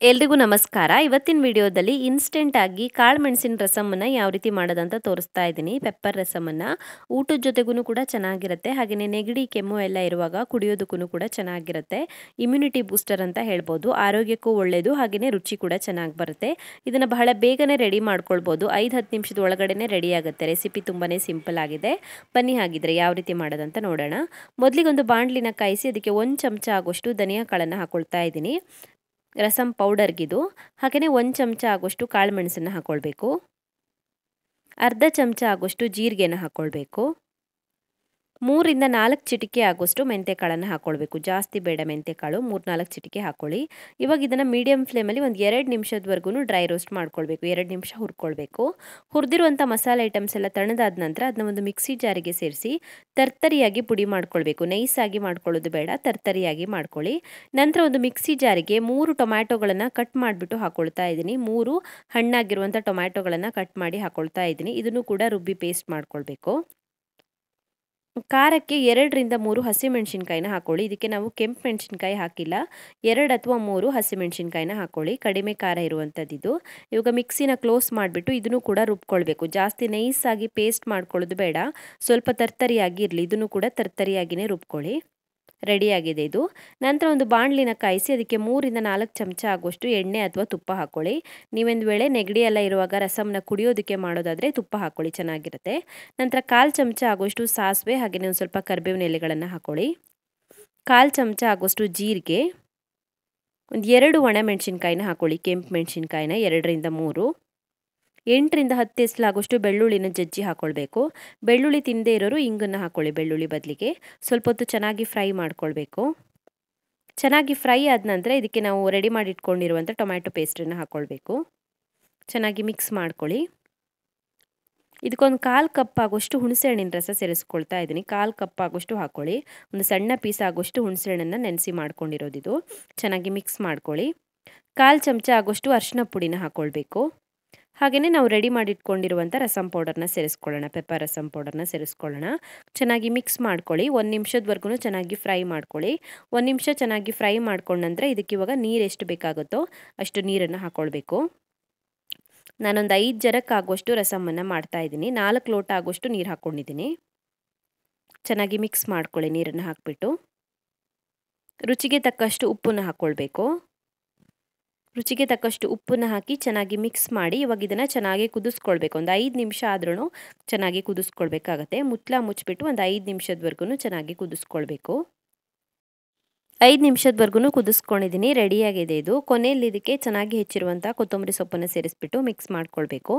ಎಲ್ರಿಗೂ ನಮಸ್ಕಾರ. ಇವತ್ತಿನ ವಿಡಿಯೋದಲ್ಲಿ ಇನ್ಸ್ಟೆಂಟ್ ಆಗಿ ಕಾಳುಮೆಣಸಿನ ರಸಮನ್ನ ಯಾವ ರೀತಿ ಮಾಡೋದಂತ ತೋರಿಸ್ತಾ ಇದ್ದೀನಿ. ಪೆಪ್ಪರ್ ರಸಮನ್ನ ಊಟದ ಜೊತೆಗೂ ಕೂಡ ಚೆನ್ನಾಗಿರುತ್ತೆ. ಹಾಗೆಯೇ ನೆಗಡಿ ಕೆಮ್ಮು ಎಲ್ಲ ಇರುವಾಗ ಕುಡಿಯೋದಕ್ಕೂ ಕೂಡ ಚೆನ್ನಾಗಿರುತ್ತೆ. ಇಮ್ಯುನಿಟಿ ಬೂಸ್ಟರ್ ಅಂತ ಹೇಳ್ಬೋದು. ಆರೋಗ್ಯಕ್ಕೂ ಒಳ್ಳೆಯದು, ಹಾಗೆಯೇ ರುಚಿ ಕೂಡ ಚೆನ್ನಾಗಿ ಬರುತ್ತೆ. ಇದನ್ನು ಬಹಳ ಬೇಗನೆ ರೆಡಿ ಮಾಡ್ಕೊಳ್ಬೋದು. 5-10 ನಿಮಿಷದ ಒಳಗಡೆನೆ ರೆಡಿ ಆಗುತ್ತೆ. ರೆಸಿಪಿ ತುಂಬಾನೇ ಸಿಂಪಲ್ ಆಗಿದೆ. ಬನ್ನಿ ಹಾಗಿದ್ರೆ ಯಾವ ರೀತಿ ಮಾಡೋದಂತ ನೋಡೋಣ. ಮೊದಲಿಗೊಂದು ಬಾಣಲಿನ ಕಾಯಿಸಿ ಅದಕ್ಕೆ 1 ಚಮಚ ಆಗೋಷ್ಟು ಧನಿಯಾ ಕಾಳನ್ನು ಹಾಕೊಳ್ತಾ ಇದ್ದೀನಿ. ರಸಂ ಪೌಡರ್ಗಿದು. ಹಾಗೆಯೇ 1 ಚಮಚ ಆಗೋಷ್ಟು ಕಾಳುಮೆಣಸನ್ನು ಹಾಕೊಳ್ಬೇಕು. ಅರ್ಧ ಚಮಚ ಆಗೋಷ್ಟು ಜೀರಿಗೆನ ಹಾಕೊಳ್ಬೇಕು. 3-4 ಚಿಟಿಕೆ ಆಗೋಷ್ಟು ಮೆಂತೆಕಾಳನ್ನು ಹಾಕೊಳ್ಬೇಕು. ಜಾಸ್ತಿ ಬೇಡ ಮೆಂತೆಕಾಳು, 3-4 ಚಿಟಿಕೆ ಹಾಕೊಳ್ಳಿ. ಇವಾಗ ಇದನ್ನು ಮೀಡಿಯಂ ಫ್ಲೇಮಲ್ಲಿ ಒಂದು 2 ನಿಮಿಷದವರೆಗೂ ಡ್ರೈ ರೋಸ್ಟ್ ಮಾಡ್ಕೊಳ್ಬೇಕು. 2 ನಿಮಿಷ ಹುರ್ಕೊಳ್ಬೇಕು. ಹುರಿದಿರುವಂಥ ಮಸಾಲೆ ಐಟಮ್ಸ್ ಎಲ್ಲ ತಣ್ಣದಾದ ನಂತರ ಅದನ್ನ ಒಂದು ಮಿಕ್ಸಿ ಜಾರಿಗೆ ಸೇರಿಸಿ ತರ್ತರಿಯಾಗಿ ಪುಡಿ ಮಾಡ್ಕೊಳ್ಬೇಕು. ನೈಸಾಗಿ ಮಾಡ್ಕೊಳ್ಳೋದು ಬೇಡ, ತರ್ತರಿಯಾಗಿ ಮಾಡ್ಕೊಳ್ಳಿ. ನಂತರ ಒಂದು ಮಿಕ್ಸಿ ಜಾರಿಗೆ 3 ಟೊಮ್ಯಾಟೊಗಳನ್ನು ಕಟ್ ಮಾಡಿಬಿಟ್ಟು ಹಾಕೊಳ್ತಾ ಇದ್ದೀನಿ. 3 ಹಣ್ಣಾಗಿರುವಂಥ ಟೊಮ್ಯಾಟೊಗಳನ್ನು ಕಟ್ ಮಾಡಿ ಹಾಕೊಳ್ತಾ ಇದ್ದೀನಿ. ಇದನ್ನು ಕೂಡ ರುಬ್ಬಿ ಪೇಸ್ಟ್ ಮಾಡ್ಕೊಳ್ಬೇಕು. ಖಾರಕ್ಕೆ 2-3 ಹಸಿಮೆಣಸಿನ್ಕಾಯಿನ ಹಾಕೊಳ್ಳಿ. ಇದಕ್ಕೆ ನಾವು ಕೆಂಪು ಮೆಣಸಿನ್ಕಾಯಿ ಹಾಕಿಲ್ಲ. 2 ಅಥವಾ 3 ಹಸಿಮೆಣಸಿನ್ಕಾಯಿನ ಹಾಕೊಳ್ಳಿ. ಕಡಿಮೆ ಖಾರ ಇರುವಂಥದ್ದು. ಇವಾಗ ಮಿಕ್ಸಿನ ಕ್ಲೋಸ್ ಮಾಡಿಬಿಟ್ಟು ಇದನ್ನು ಕೂಡ ರುಬ್ಕೊಳ್ಬೇಕು. ಜಾಸ್ತಿ ನೈಸಾಗಿ ಪೇಸ್ಟ್ ಮಾಡ್ಕೊಳ್ಳೋದು ಬೇಡ, ಸ್ವಲ್ಪ ತರ್ತರಿಯಾಗಿ ಇರಲಿ. ಇದನ್ನು ಕೂಡ ತರ್ತರಿಯಾಗಿಯೇ ರುಬ್ಕೊಳ್ಳಿ. ರೆಡಿಯಾಗಿದೆ ಇದು. ನಂತರ ಒಂದು ಬಾಣಲಿನ ಕಾಯಿಸಿ ಅದಕ್ಕೆ 3-4 ಚಮಚ ಆಗುವಷ್ಟು ಎಣ್ಣೆ ಅಥವಾ ತುಪ್ಪ ಹಾಕೊಳ್ಳಿ. ನೀವೊಂದು ವೇಳೆ ನೆಗಡಿ ಎಲ್ಲ ಇರುವಾಗ ರಸಮ್ನ ಕುಡಿಯೋದಕ್ಕೆ ಮಾಡೋದಾದರೆ ತುಪ್ಪ ಹಾಕೊಳ್ಳಿ, ಚೆನ್ನಾಗಿರುತ್ತೆ. ನಂತರ 1/4 ಚಮಚ ಆಗುವಷ್ಟು ಸಾಸಿವೆ, ಹಾಗೆಯೇ ಒಂದು ಸ್ವಲ್ಪ ಕರಿಬೇವಿನ ಎಲೆಗಳನ್ನು ಹಾಕೊಳ್ಳಿ. 1/4 ಚಮಚ ಆಗುವಷ್ಟು ಜೀರಿಗೆ, ಒಂದು 2 ಒಣಮೆಣಸಿನ್ಕಾಯಿನ ಹಾಕೊಳ್ಳಿ. ಕೆಂಪು ಮೆಣಸಿನ್ಕಾಯಿನ 2-3, 8-10 ಎಸಲಾಗುವಷ್ಟು ಬೆಳ್ಳುಳ್ಳಿನ ಜಜ್ಜಿ ಹಾಕೊಳ್ಬೇಕು. ಬೆಳ್ಳುಳ್ಳಿ ತಿನ್ನದೇ ಇರೋರು ಇಂಗನ್ನು ಹಾಕೊಳ್ಳಿ ಬೆಳ್ಳುಳ್ಳಿ ಬದಲಿಗೆ. ಸ್ವಲ್ಪ ಹೊತ್ತು ಚೆನ್ನಾಗಿ ಫ್ರೈ ಮಾಡ್ಕೊಳ್ಬೇಕು. ಚೆನ್ನಾಗಿ ಫ್ರೈ ಆದ ನಂತರ ಇದಕ್ಕೆ ನಾವು ರೆಡಿ ಮಾಡಿ ಇಟ್ಕೊಂಡಿರುವಂಥ ಟೊಮ್ಯಾಟೊ ಪೇಸ್ಟನ್ನು ಹಾಕೊಳ್ಬೇಕು. ಚೆನ್ನಾಗಿ ಮಿಕ್ಸ್ ಮಾಡ್ಕೊಳ್ಳಿ. ಇದಕ್ಕೊಂದು 1/4 ಕಪ್ ಆಗೋಷ್ಟು ಹುಣಸೆಹಣ್ಣಿನ ರಸ ಸೇರಿಸ್ಕೊಳ್ತಾ ಇದ್ದೀನಿ. 1/4 ಕಪ್ ಆಗೋಷ್ಟು ಹಾಕೊಳ್ಳಿ. ಒಂದು ಸಣ್ಣ ಪೀಸ್ ಆಗೋಷ್ಟು ಹುಣಸೆಹಣ್ಣನ್ನು ನೆನೆಸಿ ಮಾಡ್ಕೊಂಡಿರೋದಿದು. ಚೆನ್ನಾಗಿ ಮಿಕ್ಸ್ ಮಾಡ್ಕೊಳ್ಳಿ. 1/4 ಚಮಚ ಆಗೋಷ್ಟು ಅರಿಶಿನ ಪುಡಿನ ಹಾಕೊಳ್ಬೇಕು. ಹಾಗೆಯೇ ನಾವು ರೆಡಿ ಮಾಡಿ ಇಟ್ಕೊಂಡಿರುವಂಥ ರಸಂ ಪೌಡರ್ನ ಸೇರಿಸ್ಕೊಳ್ಳೋಣ. ಪೆಪ್ಪರ್ ರಸಂ ಪೌಡರ್ನ ಸೇರಿಸ್ಕೊಳ್ಳೋಣ. ಚೆನ್ನಾಗಿ ಮಿಕ್ಸ್ ಮಾಡ್ಕೊಳ್ಳಿ. 1 ನಿಮಿಷದವರೆಗೂ ಚೆನ್ನಾಗಿ ಫ್ರೈ ಮಾಡ್ಕೊಳ್ಳಿ. 1 ನಿಮಿಷ ಚೆನ್ನಾಗಿ ಫ್ರೈ ಮಾಡ್ಕೊಂಡ ನಂತರ ಇದಕ್ಕೆ ಇವಾಗ ನೀರು ಎಷ್ಟು ಬೇಕಾಗುತ್ತೋ ಅಷ್ಟು ನೀರನ್ನು ಹಾಕೊಳ್ಬೇಕು. ನಾನೊಂದು 5 ಜನಕ್ಕೆ ಆಗುವಷ್ಟು ರಸಮನ್ನು ಮಾಡ್ತಾ ಇದ್ದೀನಿ. 4 ಲೋಟ ಆಗುವಷ್ಟು ನೀರು ಹಾಕ್ಕೊಂಡಿದ್ದೀನಿ. ಚೆನ್ನಾಗಿ ಮಿಕ್ಸ್ ಮಾಡ್ಕೊಳ್ಳಿ ನೀರನ್ನು ಹಾಕಿಬಿಟ್ಟು. ರುಚಿಗೆ ತಕ್ಕಷ್ಟು ಉಪ್ಪನ್ನು ಹಾಕ್ಕೊಳ್ಬೇಕು. ರುಚಿಗೆ ತಕ್ಕಷ್ಟು ಉಪ್ಪನ್ನು ಹಾಕಿ ಚೆನ್ನಾಗಿ ಮಿಕ್ಸ್ ಮಾಡಿ ಇವಾಗ ಇದನ್ನು ಚೆನ್ನಾಗಿ ಕುದಿಸ್ಕೊಳ್ಬೇಕು. ಒಂದು 5 ನಿಮಿಷ ಆದ್ರೂ ಚೆನ್ನಾಗಿ ಕುದಿಸ್ಕೊಳ್ಬೇಕಾಗತ್ತೆ. ಮುಚ್ಚಳ ಮುಚ್ಚಿಬಿಟ್ಟು ಒಂದು 5 ನಿಮಿಷದವರೆಗೂ ಚೆನ್ನಾಗಿ ಕುದಿಸ್ಕೊಳ್ಬೇಕು. 5 ನಿಮಿಷದವರೆಗೂ ಕುದಿಸ್ಕೊಂಡಿದ್ದೀನಿ. ರೆಡಿಯಾಗಿದೆ ಇದು. ಕೊನೆಯಲ್ಲಿ ಇದಕ್ಕೆ ಚೆನ್ನಾಗಿ ಹೆಚ್ಚಿರುವಂಥ ಕೊತ್ತಂಬರಿ ಸೊಪ್ಪನ್ನು ಸೇರಿಸ್ಬಿಟ್ಟು ಮಿಕ್ಸ್ ಮಾಡ್ಕೊಳ್ಬೇಕು.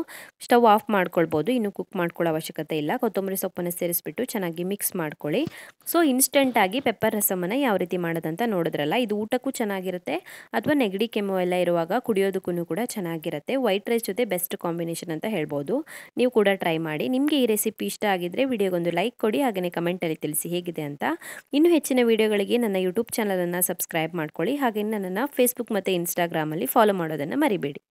ಸ್ಟವ್ ಆಫ್ ಮಾಡ್ಕೊಳ್ಬೋದು, ಇನ್ನು ಕುಕ್ ಮಾಡ್ಕೊಳ್ಳೋ ಅವಶ್ಯಕತೆ ಇಲ್ಲ. ಕೊತ್ತಂಬರಿ ಸೊಪ್ಪನ್ನು ಸೇರಿಸ್ಬಿಟ್ಟು ಚೆನ್ನಾಗಿ ಮಿಕ್ಸ್ ಮಾಡ್ಕೊಳ್ಳಿ. ಸೊ ಇನ್ಸ್ಟೆಂಟಾಗಿ ಪೆಪ್ಪರ್ ರಸಮನ್ನು ಯಾವ ರೀತಿ ಮಾಡೋದಂತ ನೋಡಿದ್ರಲ್ಲ. ಇದು ಊಟಕ್ಕೂ ಚೆನ್ನಾಗಿರುತ್ತೆ, ಅಥವಾ ನೆಗಡಿ ಕೆಮ್ಮು ಎಲ್ಲ ಇರುವಾಗ ಕುಡಿಯೋದಕ್ಕೂ ಕೂಡ ಚೆನ್ನಾಗಿರುತ್ತೆ. ವೈಟ್ ರೈಸ್ ಜೊತೆ ಬೆಸ್ಟ್ ಕಾಂಬಿನೇಷನ್ ಅಂತ ಹೇಳ್ಬೋದು. ನೀವು ಕೂಡ ಟ್ರೈ ಮಾಡಿ. ನಿಮಗೆ ಈ ರೆಸಿಪಿ ಇಷ್ಟ ಆಗಿದ್ರೆ ವಿಡಿಯೋಗೊಂದು ಲೈಕ್ ಕೊಡಿ, ಹಾಗೆಯೇ ಕಮೆಂಟಲ್ಲಿ ತಿಳಿಸಿ ಹೇಗಿದೆ ಅಂತ. ಇನ್ನೂ ಹೆಚ್ಚಿನ ವಿಡಿಯೋಗಳಿಗೆ ನನ್ನ ಯೂಟ್ಯೂಬ್ ಚಾನಲನ್ನು ಸಬ್ಸ್ಕ್ರೈಬ್ ಮಾಡ್ಕೊಳ್ಳಿ. ಹಾಗೆಯೇ ನನ್ನನ್ನು ಫೇಸ್ಬುಕ್ ಮತ್ತು ಇನ್ಸ್ಟಾಗ್ರಾಮಲ್ಲಿ ಫಾಲೋ ಮಾಡೋದನ್ನು ಮರಿಬೇಡಿ.